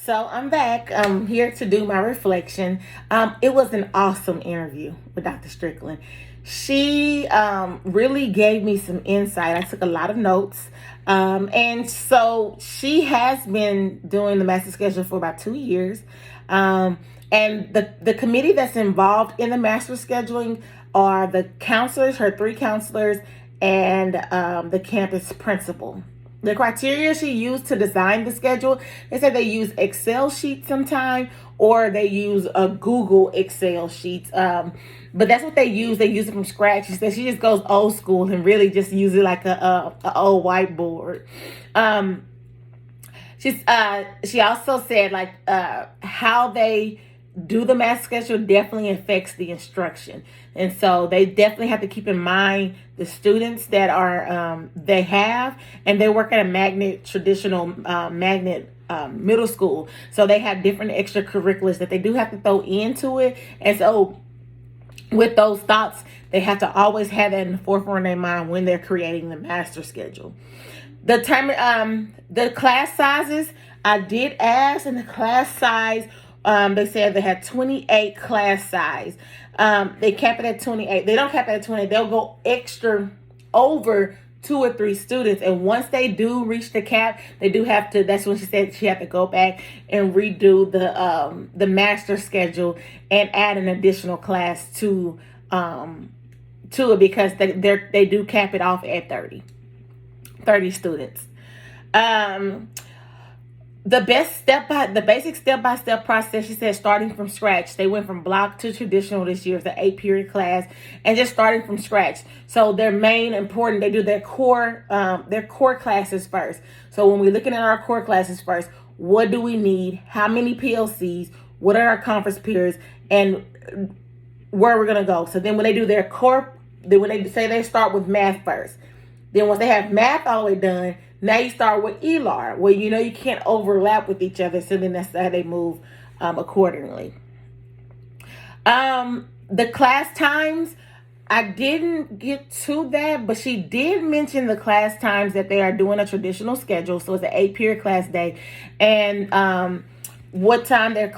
So I'm back. I'm here to do my reflection. It was an awesome interview with Dr. Strickland. She really gave me some insight. I took a lot of notes. And so she has been doing the master schedule for about 2 years. And the committee that's involved in the master scheduling are the counselors, her three counselors, and the campus principal. The criteria she used to design the schedule, they said they use Excel sheets sometime, or they use a Google Excel sheets. But that's what they use. They use it from scratch. She said she just goes old school and really just use it like a old whiteboard. Um, she also said like how they do the math schedule definitely affects the instruction, and so they definitely have to keep in mind the students that are they have, and they work at a magnet traditional magnet middle school, so they have different extracurriculars that they do have to throw into it, and so with those thoughts they have to always have that in the forefront of their mind when they're creating the master schedule. The class sizes, I did ask, and the class size, they said they had 28 class size. They cap it at 28. They don't cap it at 20. They'll go extra over 2 or 3 students, and once they do reach the cap, they do have to. That's when she said she had to go back and redo the master schedule and add an additional class to it, because they do cap it off at 30 students. Um, the basic step-by-step process, she said, starting from scratch. They went from block to traditional this year. It's the 8-period class, and just starting from scratch. So their main important, they do their core classes first. So when we're looking at our core classes first, what do we need? How many PLCs? What are our conference periods? And where we're gonna go. So then when they do their core, then when they say they start with math first, then once they have math all the way done, now you start with ELAR, where you can't overlap with each other. So then that's how they move accordingly. The class times, I didn't get to that, but she did mention the class times that they are doing a traditional schedule. So it's an 8-period class day, and what time what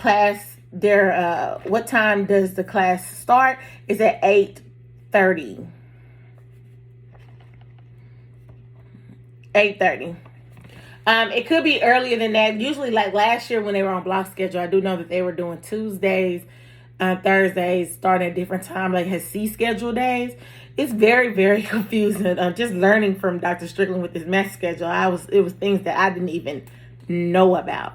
time does the class start? Is at 8:30. 8:30. It could be earlier than that. Usually, like last year when they were on block schedule, I do know that they were doing Tuesdays, Thursdays, starting at different time, like his C schedule days. It's very, very confusing. Just learning from Dr. Strickland with this math schedule, it was things that I didn't even know about.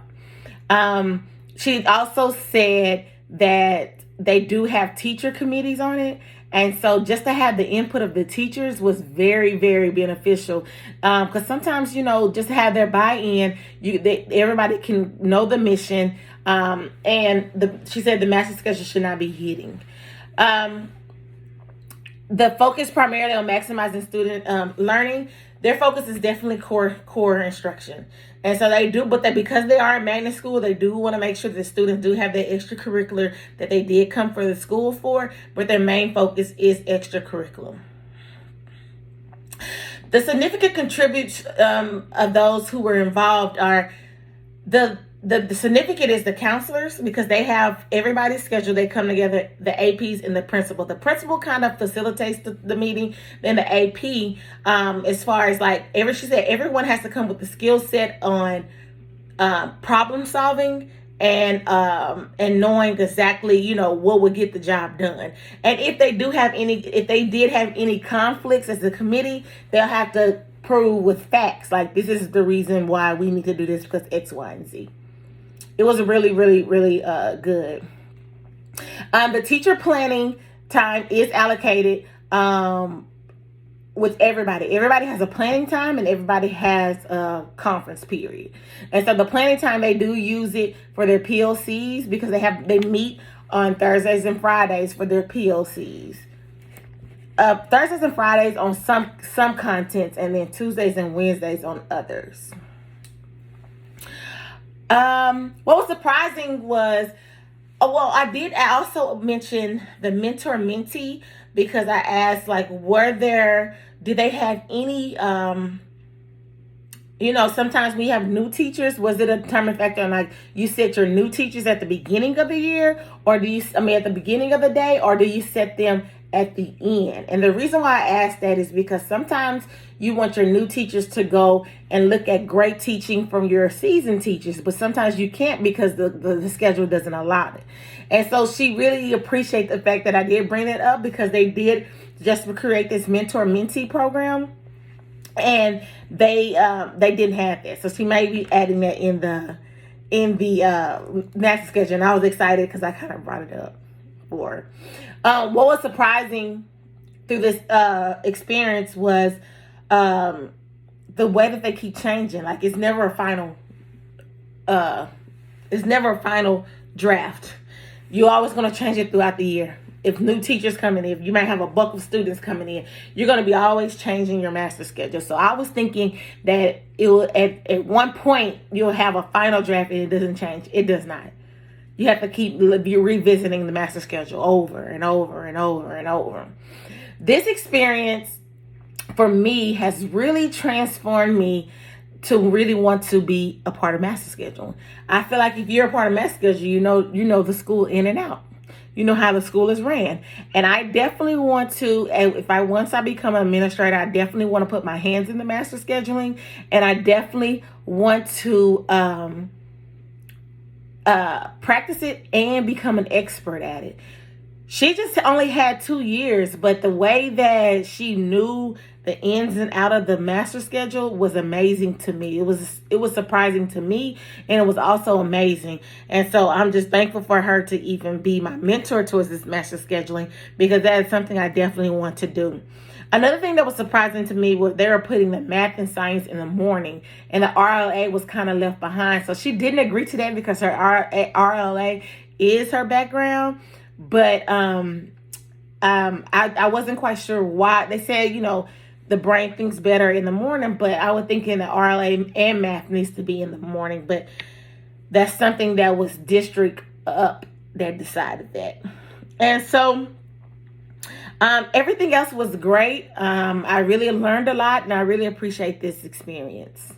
She also said that they do have teacher committees on it. And so just to have the input of the teachers was very, very beneficial. Because sometimes, just to have their buy-in, everybody can know the mission. She said the master schedule should not be hitting. The focus primarily on maximizing student learning. Their focus is definitely core instruction. And so they do, because they are a magnet school, they do want to make sure that the students do have their extracurricular that they did come for the school for, but their main focus is extracurriculum. The significant contributors of those who were involved are the significant is the counselors, because they have everybody's schedule. They come together, the APs and the principal. The principal kind of facilitates the meeting. Then the AP, as far as she said, everyone has to come with the skill set on problem solving and knowing exactly what would get the job done. And if they did have any conflicts as a committee, they'll have to prove with facts, like this is the reason why we need to do this because X, Y, and Z. It was really, really, really good. The teacher planning time is allocated with everybody. Everybody has a planning time, and everybody has a conference period. And so the planning time, they do use it for their PLCs, because they meet on Thursdays and Fridays for their PLCs. Thursdays and Fridays on some contents, and then Tuesdays and Wednesdays on others. What was surprising was, I also mention the mentor-mentee, because I asked, did they have any sometimes we have new teachers. Was it a determining factor on, like, you set your new teachers at the beginning of the year, or at the beginning of the day, or do you set them at the end? And the reason why I ask that is because sometimes you want your new teachers to go and look at great teaching from your seasoned teachers, but sometimes you can't because the schedule doesn't allow it. And so she really appreciates the fact that I did bring that up, because they did just create this mentor-mentee program, and they didn't have that, so she may be adding that in the master schedule. And I was excited because I kind of brought it up for her. What was surprising through this experience was the way that they keep changing. Like, it's never a final draft. You're always going to change it throughout the year. If new teachers coming in, if you might have a buck of students coming in, you're going to be always changing your master schedule. So I was thinking that it will, at one point, you'll have a final draft and it doesn't change. It does not. You have to keep revisiting the master schedule over and over and over and over. This experience for me has really transformed me to really want to be a part of master schedule. I feel like if you're a part of master schedule, you know the school in and out. You know how the school is ran. And I definitely want to, once I become an administrator, I definitely want to put my hands in the master scheduling. And I definitely want to practice it and become an expert at it. She just only had 2 years, but the way that she knew the ins and out of the master schedule was amazing to me. It was surprising to me, and it was also amazing. And so I'm just thankful for her to even be my mentor towards this master scheduling, because that is something I definitely want to do. Another thing that was surprising to me was they were putting the math and science in the morning, and the RLA was kind of left behind. So she didn't agree to that because her RLA is her background. But I wasn't quite sure why. They said, the brain thinks better in the morning, but I was thinking that RLA and math needs to be in the morning. But that's something that was district up that decided that. And so everything else was great. I really learned a lot, and I really appreciate this experience.